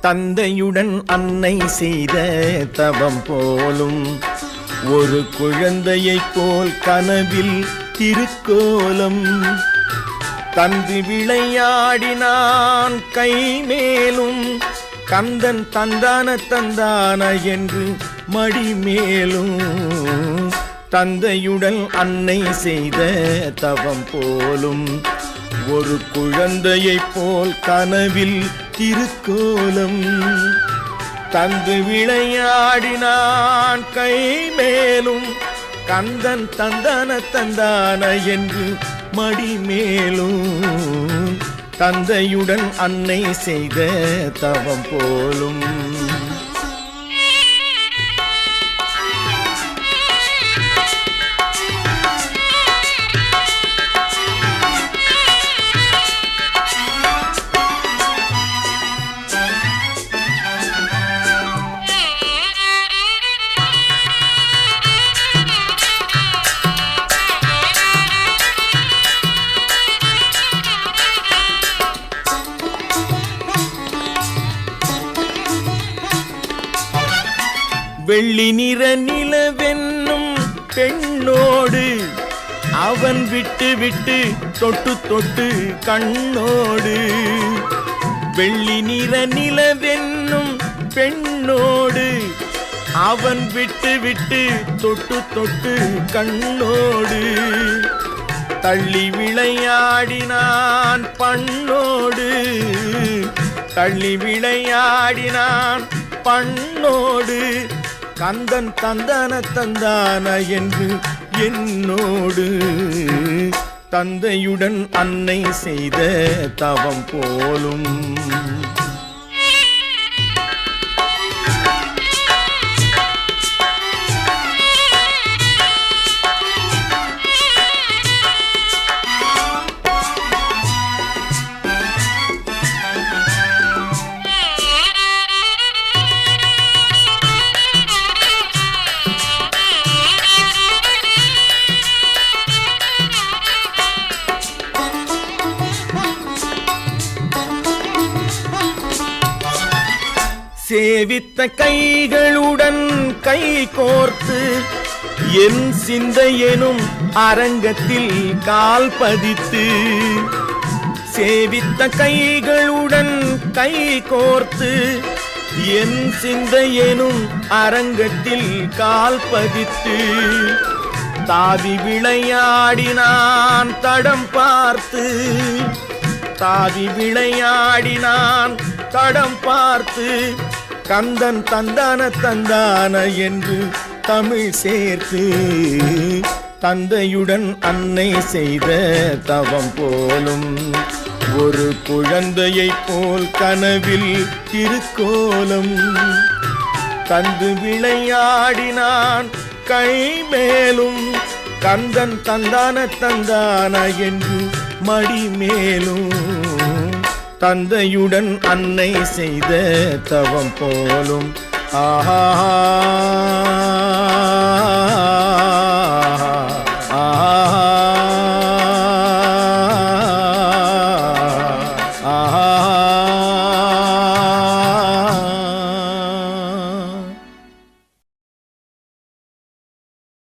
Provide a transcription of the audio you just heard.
தந்தையுடன் அன்னை செய்த தவம் போலும் ஒரு குழந்தையைப் போல் கனவில் திருக்கோலம் தந்து விளையாடினான் கை மேலும் கந்தன் தந்தான தந்தான என்று மடி மேலும் தந்தையுடன் அன்னை செய்த தவம் போலும் ஒரு குழந்தையைப் போல் கனவில் திருக்கோலம் தந்து விளையாடினான் கை மேலும் கந்தன் தந்தான தந்தான என்று மடி மேலும் தந்தையுடன் அன்னை செய்த தவம் போலும் வெள்ளி நிற நிலவென்னும் பெண்ணோடு அவன் விட்டு விட்டு தொட்டு தொட்டு கண்ணோடு வெள்ளி நிற நிலவென்னும் பெண்ணோடு அவன் விட்டு விட்டு தொட்டு தொட்டு கண்ணோடு தள்ளி விளையாடினான் பண்ணோடு தள்ளி விளையாடினான் பண்ணோடு கந்தன் தந்தான தந்தான என்று என்னோடு தந்தையுடன் அன்னை செய்த தவம் போலும் சேவித்த கைகளுடன் கை கோர்த்து என் சிந்தையெனும் அரங்கத்தில் கால் பதித்து சேவித்த கைகளுடன் கை கோர்த்து என் சிந்தையெனும் அரங்கத்தில் கால் பதித்து தாவி விளையாடினான் தடம் பார்த்து தாவி விளையாடினான் தடம் பார்த்து கந்தன் தந்தான தந்தான என்று தமிழ் சேர்த்து தந்தையுடன் அன்னை செய்த தவம் போலும் ஒரு குழந்தையைப் போல் கனவில் திருக்கோலம் தந்து விளையாடினான் கை மேலும் கந்தன் தந்தான தந்தான என்று மடி மேலும் தந்தையுடன் அன்னை செய்த தவம் போலும் ஆஹா ஆஹா